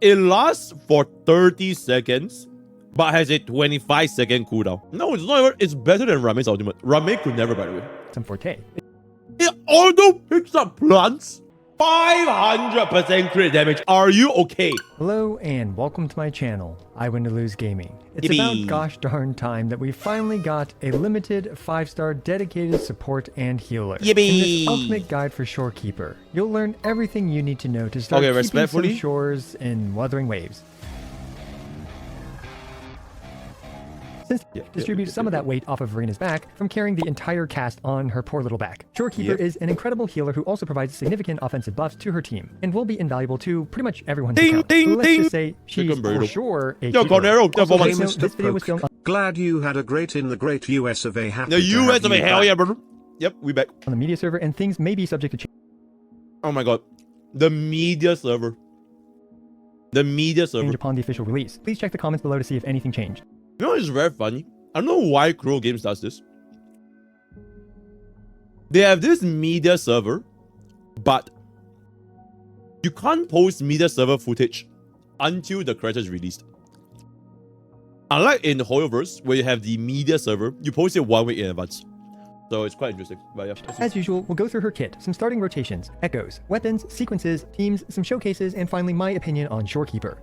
It lasts for 30 seconds, but has a 25-second cooldown. No, it's not even. It's better than Ramei's ultimate. Ramei could never, by the way. Some forte. It auto picks up plants. 500% crit damage. Are you okay? Hello and welcome to my channel, I Win to Lose Gaming. It's Yippee. about gosh darn time that we finally got a limited 5-star dedicated support and healer. Yippee. In this ultimate guide for Shorekeeper, you'll learn everything you need to know to start keeping respectfully, some shores in Wuthering waves. Since distribute some of that weight off of Verena's back from carrying the entire cast on her poor little back. Shorekeeper is an incredible healer who also provides significant offensive buffs to her team and will be invaluable to pretty much everyone's account. Let's just say she's for sure a keeper. Also, Hey, this video was filmed Glad you had a great in the great US of A. Happy The to US have of A, you hell back. yeah, brother. Yep, we back. on the media server and things may be subject to change. Oh my god. The media server. The media server. Upon the official release. Please check the comments below to see if anything changed. You know, it's very funny. I don't know why Crow Games does this. They have this media server, but you can't post media server footage until the character is released. Unlike in Hoyoverse, where you have the media server, you post it 1 week in advance. So it's quite interesting. But yeah, As usual, we'll go through her kit, some starting rotations, echoes, weapons, sequences, teams, some showcases, and finally my opinion on Shorekeeper.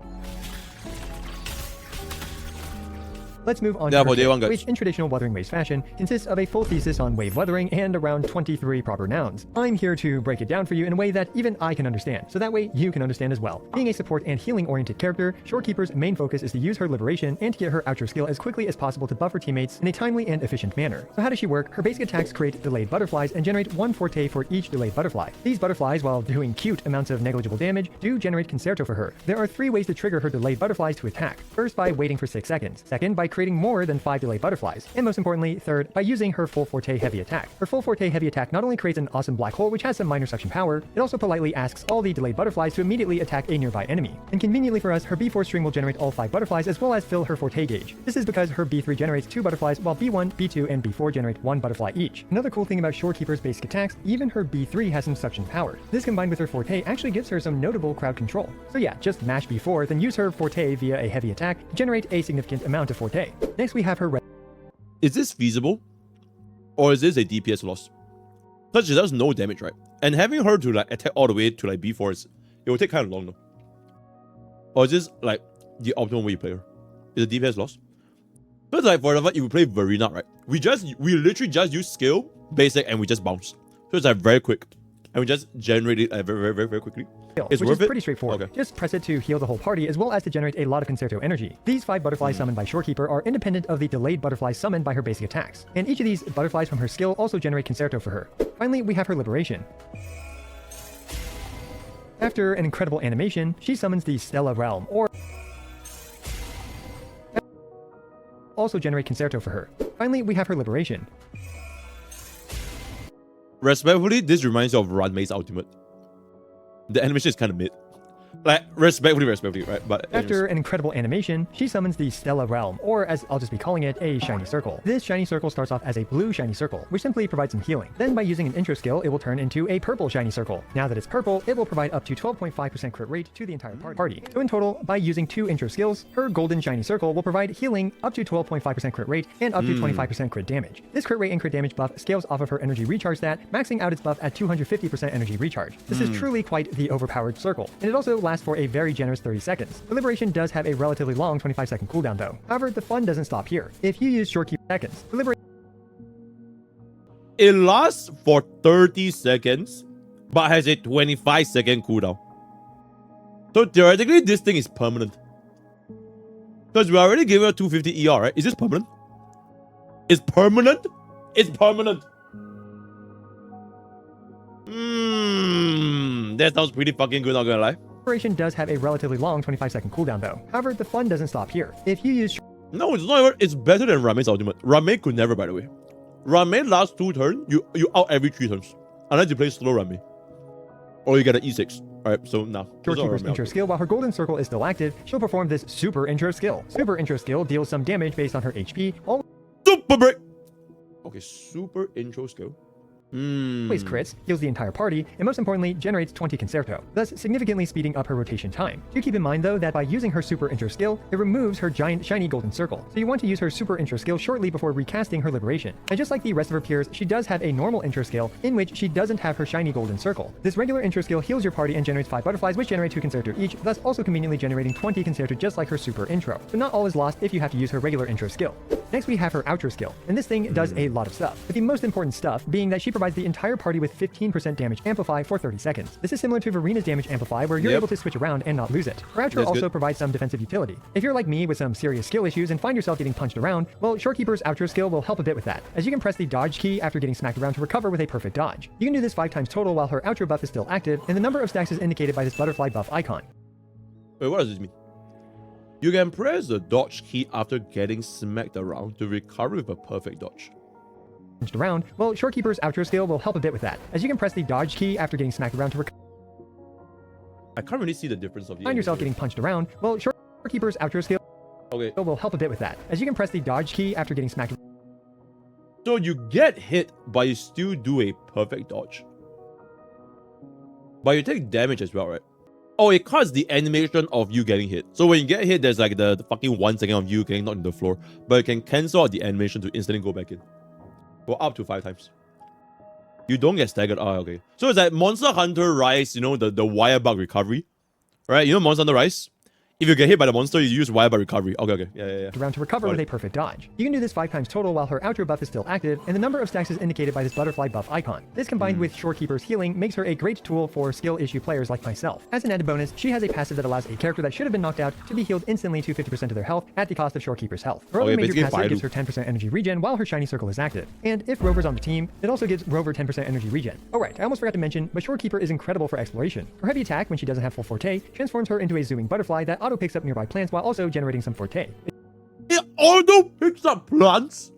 Let's move on Yeah, to for her day kit, one, guys. which in traditional Wuthering Waves fashion consists of a full thesis on wave weathering and around 23 proper nouns. I'm here to break it down for you in a way that even I can understand, so that way you can understand as well. Being a support and healing oriented character, Shorekeeper's main focus is to use her liberation and to get her outro skill as quickly as possible to buff her teammates in a timely and efficient manner. So how does she work? Her basic attacks create delayed butterflies and generate 1 forte for each delayed butterfly. These butterflies, while doing cute amounts of negligible damage, do generate concerto for her. There are 3 ways to trigger her delayed butterflies to attack. First, by waiting for 6 seconds. Second, by creating more than 5 delayed butterflies. And most importantly, third, by using her full forte heavy attack. Her full forte heavy attack not only creates an awesome black hole which has some minor suction power, it also politely asks all the delayed butterflies to immediately attack a nearby enemy. And conveniently for us, her B4 string will generate all 5 butterflies as well as fill her forte gauge. This is because her B3 generates 2 butterflies while B1, B2, and B4 generate 1 butterfly each. Another cool thing about Shorekeeper's basic attacks, even her B3 has some suction power. This combined with her forte actually gives her some notable crowd control. So yeah, just mash B4, then use her forte via a heavy attack to generate a significant amount of forte. Next we have her is this feasible? Or is this a DPS loss? Because she does no damage, right? And having her to like attack all the way to like B4 it will take kind of long though. Or is this like the optimal way you play her? Is it DPS loss? Because like for example, if we play Verena, right? We literally just use skill, basic, and we just bounce. So it's like very quick. And we just generate it very quickly. It's which worth is pretty straightforward. Okay. Just press it to heal the whole party as well as to generate a lot of concerto energy. These 5 butterflies summoned by Shorekeeper are independent of the delayed butterflies summoned by her basic attacks. And each of these butterflies from her skill also generate concerto for her. Finally, we have her liberation. After an incredible animation, she summons the Stella Realm, or also generate concerto for her. Finally, we have her liberation. Respectfully, this reminds me of Ranmei's ultimate. The animation is kind of mid. Like, respectfully, right? But After an incredible animation, she summons the Stella Realm, or as I'll just be calling it, a shiny circle. This shiny circle starts off as a blue shiny circle, which simply provides some healing. Then by using an intro skill, it will turn into a purple shiny circle. Now that it's purple, it will provide up to 12.5% crit rate to the entire party. So in total, by using 2 intro skills, her golden shiny circle will provide healing up to 12.5% crit rate and up to 25% crit damage. This crit rate and crit damage buff scales off of her energy recharge stat, maxing out its buff at 250% energy recharge. This is truly quite the overpowered circle, and it also lasts for a very generous 30 seconds. The liberation does have a relatively long 25-second cooldown though. However, the fun doesn't stop here. If you use Shorekeeper seconds, the liberation it lasts for 30 seconds, but has a 25-second cooldown. So theoretically, this thing is permanent. Because we already gave her 250 ER, right? Is this permanent? It's permanent? It's permanent. That sounds pretty fucking good, not gonna lie. liberation does have a relatively long 25-second cooldown though. However, the fun doesn't stop here. If you use No, it's not even. It's better than Ramei's ultimate. Ramei could never, by the way. Ramei last 2 turns, you out every 3 turns. Unless you play slow Ramei. Or you get an E6. Alright, so now. Shorekeeper's intro skill, while her golden circle is still active, she'll perform this super intro skill. Super intro skill deals some damage based on her HP, all Super break! Okay, super intro skill. Always crits, heals the entire party, and most importantly, generates 20 concerto, thus significantly speeding up her rotation time. Do keep in mind though that by using her super intro skill, it removes her giant shiny golden circle, so you want to use her super intro skill shortly before recasting her liberation. And just like the rest of her peers, she does have a normal intro skill in which she doesn't have her shiny golden circle. This regular intro skill heals your party and generates 5 butterflies which generate 2 concerto each, thus also conveniently generating 20 concerto just like her super intro. So not all is lost if you have to use her regular intro skill. Next we have her outro skill, and this thing does a lot of stuff, with the most important stuff being that she provides the entire party with 15% damage amplify for 30 seconds. This is similar to Verena's damage amplify where you're able to switch around and not lose it. Her outro also provides some defensive utility. If you're like me with some serious skill issues and find yourself getting punched around, well, Shorekeeper's outro skill will help a bit with that, as you can press the dodge key after getting smacked around to recover with a perfect dodge. You can do this 5 times total while her outro buff is still active, and the number of stacks is indicated by this butterfly buff icon. Wait, what does this mean? You can press the dodge key after getting smacked around to recover with a perfect dodge. Around, well, Shorekeeper's outro skill will help a bit with that, as you can press the dodge key after getting smacked around to recover. I can't really see the difference of the. Find yourself getting punched around, well, Shorekeeper's outro skill will help a bit with that, as you can press the dodge key after getting smacked. So you get hit, but you still do a perfect dodge. But you take damage as well, right? Oh, it cuts the animation of you getting hit. So when you get hit, there's like the fucking 1 second of you getting knocked on the floor, but you can cancel out the animation to instantly go back in. Or up to 5 times. You don't get staggered. Oh, okay. So it's like Monster Hunter Rise, you know, the wire bug recovery. Right? You know Monster Hunter Rise? If you get hit by the monster, you use wire bug recovery. Okay. Yeah. Around to recover with a perfect dodge. You can do this 5 times total while her outro buff is still active, and the number of stacks is indicated by this butterfly buff icon. This combined with Shorekeeper's healing makes her a great tool for skill issue players like myself. As an added bonus, she has a passive that allows a character that should have been knocked out to be healed instantly to 50% of their health at the cost of Shorekeeper's health. Her other major passive gives her 10% energy regen while her shiny circle is active. And if Rover's on the team, it also gives Rover 10% energy regen. Alright, I almost forgot to mention, but Shorekeeper is incredible for exploration. Her heavy attack, when she doesn't have full forte, transforms her into a zooming butterfly that auto picks up nearby plants while also generating some forte. It auto picks up plants?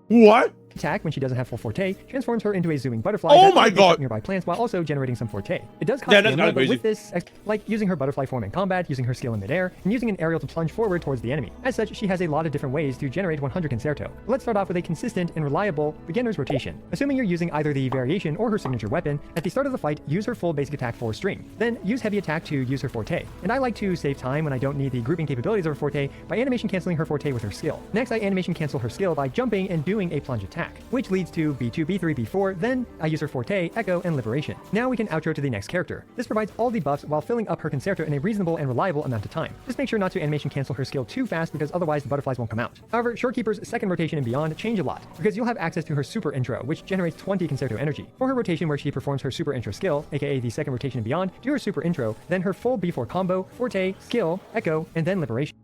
What? Attack, when she doesn't have full forte, transforms her into a zooming butterfly that picks up nearby plants while also generating some forte. It does cost stamina, but with this, like using her butterfly form in combat, using her skill in midair, and using an aerial to plunge forward towards the enemy. As such, she has a lot of different ways to generate 100 concerto. Let's start off with a consistent and reliable beginner's rotation. Assuming you're using either the variation or her signature weapon, at the start of the fight, use her full basic attack for stream. Then use heavy attack to use her forte. And I like to save time when I don't need the grouping capabilities of her forte by animation canceling her forte with her skill. Next, I animation cancel her skill by jumping and doing a plunge attack, which leads to B2, B3, B4, then I use her forte, echo, and liberation. Now we can outro to the next character. This provides all the buffs while filling up her concerto in a reasonable and reliable amount of time. Just make sure not to animation cancel her skill too fast because otherwise the butterflies won't come out. However, Shorekeeper's second rotation and beyond change a lot, because you'll have access to her super intro, which generates 20 concerto energy. For her rotation where she performs her super intro skill, aka the second rotation and beyond, do her super intro, then her full B4 combo, forte, skill, echo, and then liberation.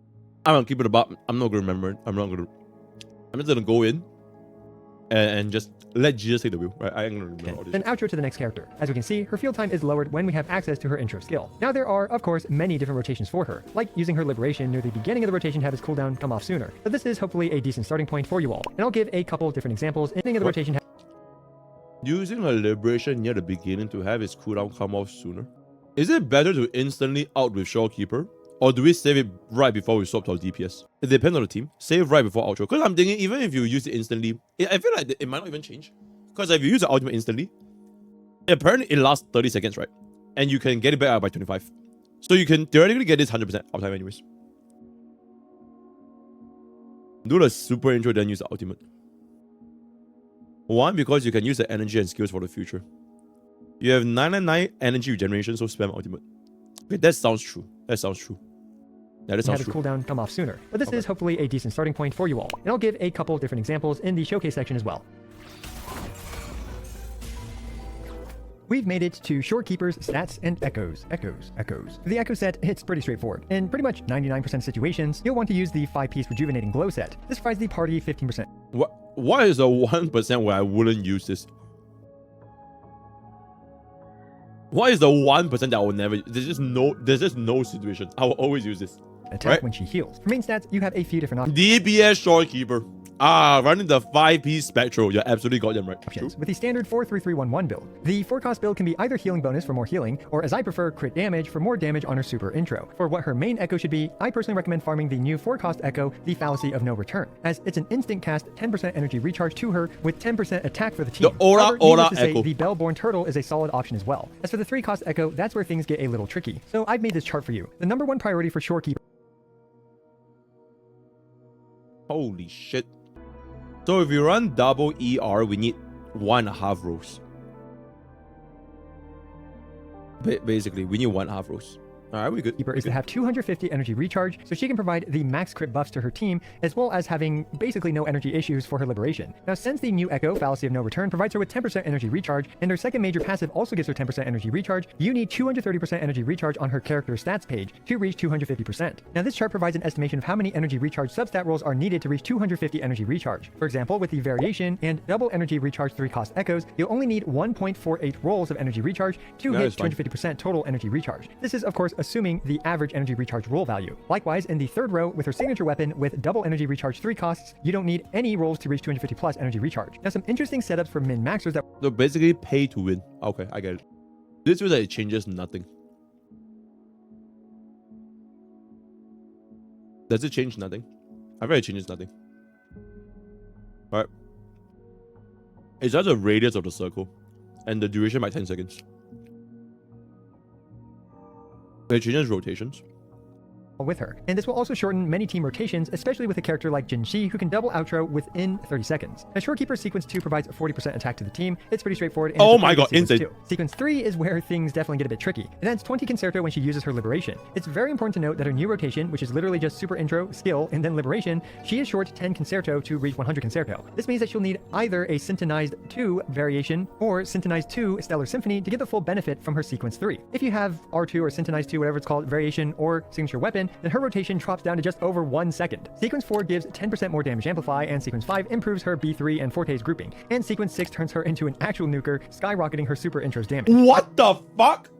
I'm gonna keep it about. I'm not gonna remember it. I'm just gonna go in and just let Jesus take the wheel, right? I ain't gonna remember all this. Then outro to the next character. As we can see, her field time is lowered when we have access to her intro skill. Now there are, of course, many different rotations for her, like using her liberation near the beginning of the rotation to have its cooldown come off sooner. But this is hopefully a decent starting point for you all. And I'll give a couple different examples. Ending of the rotation. Using her liberation near the beginning to have its cooldown come off sooner. Is it better to instantly out with Shorekeeper? Or do we save it right before we swap to our DPS? It depends on the team. Save right before outro. Because I'm thinking, even if you use it instantly, I feel like it might not even change. Because if you use the ultimate instantly, apparently it lasts 30 seconds, right? And you can get it back out by 25. So you can theoretically get this 100% uptime anyways. Do the super intro, then use the ultimate. One, because you can use the energy and skills for the future. You have 999 energy regeneration, so spam ultimate. Okay, that sounds true. That sounds true. Yeah, that sounds true. Cooldown come off sooner. But this is hopefully a decent starting point for you all. And I'll give a couple different examples in the showcase section as well. We've made it to Shorekeeper's stats and echoes. For the echo set, it's pretty straightforward. In pretty much 99% of situations, you'll want to use the 5-piece rejuvenating glow set. This provides the party 15%. What is the 1% where I wouldn't use this? What is the 1% that I will never use? There's just no situation. I will always use this. Attack when she heals. For main stats, you have a few different options. DPS Shorekeeper. Running the 5-piece spectral. You're absolutely goddamn right. True. With the standard 4-3-3-1-1 build. The 4-cost build can be either healing bonus for more healing, or as I prefer, crit damage for more damage on her super intro. For what her main echo should be, I personally recommend farming the new 4-cost echo, the Fallacy of No Return, as it's an instant cast 10% energy recharge to her with 10% attack for the team. The Aura needless to say, echo. the Bellborn Turtle is a solid option as well. As for the 3-cost echo, that's where things get a little tricky. So I've made this chart for you. The number 1 priority for Shorekeeper. Holy shit. So if you run double ER, we need 1.5 rows. Basically, we need 1.5 rows. Alright, we good. Is to have 250 energy recharge, so she can provide the max crit buffs to her team, as well as having basically no energy issues for her liberation. Now, since the new Echo, Fallacy of No Return, provides her with 10% energy recharge, and her second major passive also gives her 10% energy recharge, you need 230% energy recharge on her character stats page to reach 250%. Now, this chart provides an estimation of how many energy recharge substat rolls are needed to reach 250 energy recharge. For example, with the variation and double energy recharge 3-cost echoes, you'll only need 1.48 rolls of energy recharge to hit 250% total energy recharge. This is, of course, assuming the average energy recharge roll value. Likewise, in the third row, with her signature weapon with double energy recharge 3 costs, you don't need any rolls to reach 250 plus energy recharge. Now, some interesting setups for min-maxers that... So basically, pay to win. Okay, I get it. This feels like it changes nothing. Does it change nothing? I bet it changes nothing. Alright. It's just the radius of the circle. And the duration by 10 seconds. It changes rotations. With her. And this will also shorten many team rotations, especially with a character like Genshin, who can double outro within 30 seconds. Now, Shorekeeper Sequence 2 provides a 40% attack to the team. It's pretty straightforward. And oh my god, insane. Sequence 3 is where things definitely get a bit tricky. It adds 20 Concerto when she uses her Liberation. It's very important to note that her new rotation, which is literally just super intro, skill, and then Liberation, she is short 10 Concerto to reach 100 Concerto. This means that she'll need either a Syntonized 2 variation or Syntonized 2 Stellar Symphony to get the full benefit from her Sequence 3. If you have R2 or Syntonized 2, whatever it's called, variation or signature weapon, then her rotation drops down to just over 1 second. Sequence 4 gives 10% more damage amplify, and Sequence 5 improves her B3 and Forte's grouping, and Sequence 6 turns her into an actual nuker, skyrocketing her super intro's damage. What the fuck?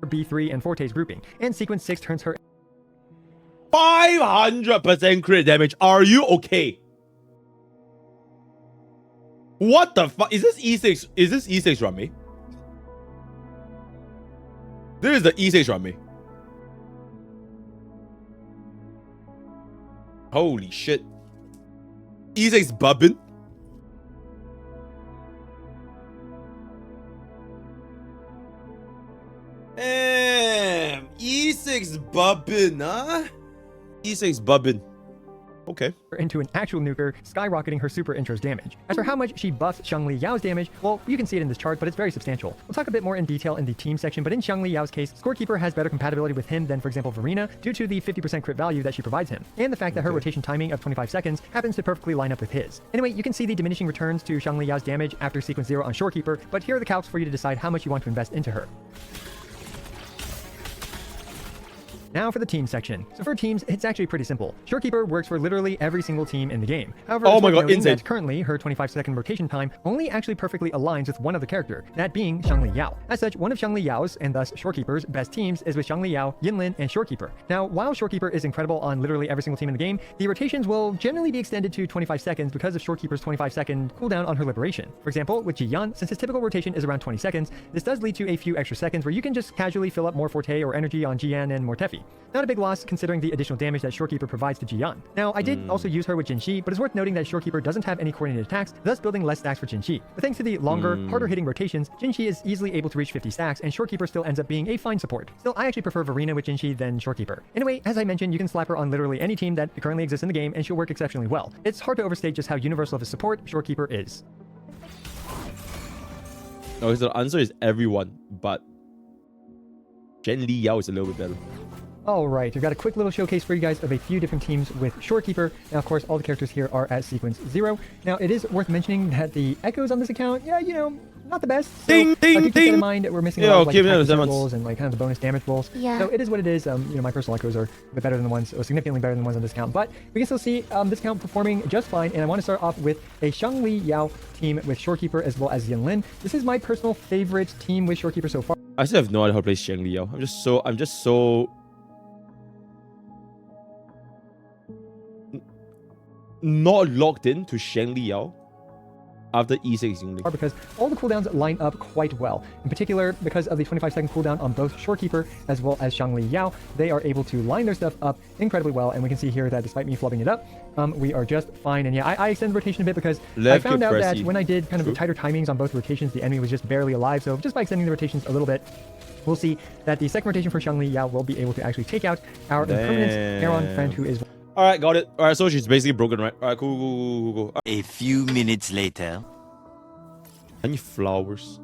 Her B3 and Forte's grouping, and Sequence 6 turns her 500% crit damage. Are you okay? What the fuck? Is this E6? Is this E6 Rami? This is the E6 Rami. Holy shit. E6 bubbin. Damn. E6 bubbin, huh? E6 bubbin. Okay. Into an actual nuker, skyrocketing her super intro's damage. As for how much she buffs Xiangli Yao's damage, well, you can see it in this chart, but it's very substantial. We'll talk a bit more in detail in the team section, but in Xiangli Yao's case, Shorekeeper has better compatibility with him than, for example, Verena, due to the 50% crit value that she provides him, and the fact that her rotation timing of 25 seconds happens to perfectly line up with his. Anyway, you can see the diminishing returns to Xiangli Yao's damage after Sequence 0 on Shorekeeper, but here are the calcs for you to decide how much you want to invest into her. Now for the team section. So for teams, it's actually pretty simple. Shorekeeper works for literally every single team in the game. However, oh my god, insane. Currently, her 25-second rotation time only actually perfectly aligns with one other character, that being Xiangli Yao. As such, one of Xiangli Yao's, and thus Shorekeeper's, best teams is with Xiangli Yao, Yinlin, and Shorekeeper. Now, while Shorekeeper is incredible on literally every single team in the game, the rotations will generally be extended to 25 seconds because of Shorekeeper's 25-second cooldown on her liberation. For example, with Jiyan, since his typical rotation is around 20 seconds, this does lead to a few extra seconds where you can just casually fill up more Forte or energy on Jiyan and Mortefi. Not a big loss considering the additional damage that Shorekeeper provides to Jiyan. Now, I did also use her with Jinshi, but it's worth noting that Shorekeeper doesn't have any coordinated attacks, thus building less stacks for Jinshi. But thanks to the longer, harder hitting rotations, Jinshi is easily able to reach 50 stacks, and Shorekeeper still ends up being a fine support. Still, I actually prefer Verena with Jinshi than Shorekeeper. Anyway, as I mentioned, you can slap her on literally any team that currently exists in the game, and she'll work exceptionally well. It's hard to overstate just how universal of a support Shorekeeper is. Okay, so the answer is everyone, but Zenless Yao is a little bit better. Alright, we've got a quick little showcase for you guys of a few different teams with Shorekeeper. Now, of course, all the characters here are at Sequence 0. Now, it is worth mentioning that the echoes on this account, yeah, you know, not the best. So, ding, ding, keep that in mind. We're missing a lot of like rolls and like kind of the bonus damage rolls. Yeah. So it is what it is. You know, my personal echoes are a bit better than the ones, or significantly better than the ones on this account. But we can still see this account performing just fine. And I want to start off with a Xiangli Yao team with Shorekeeper as well as Yinlin. This is my personal favorite team with Shorekeeper so far. I still have no idea how to play Xiangli Yao. I'm just so not locked in to Shang Li Yao after E6 Yingling. Because all the cooldowns line up quite well. In particular, because of the 25-second cooldown on both Shorekeeper as well as Shangli Yao, they are able to line their stuff up incredibly well. And we can see here that despite me flubbing it up, we are just fine. And yeah, I extended rotation a bit because I found out that when I did kind of the tighter timings on both rotations, the enemy was just barely alive. So just by extending the rotations a little bit, we'll see that the second rotation for Shangli Yao will be able to actually take out our impermanence Heron friend who is... Alright, got it. Alright, so she's basically broken, right? Alright, cool. A few minutes later. I need flowers.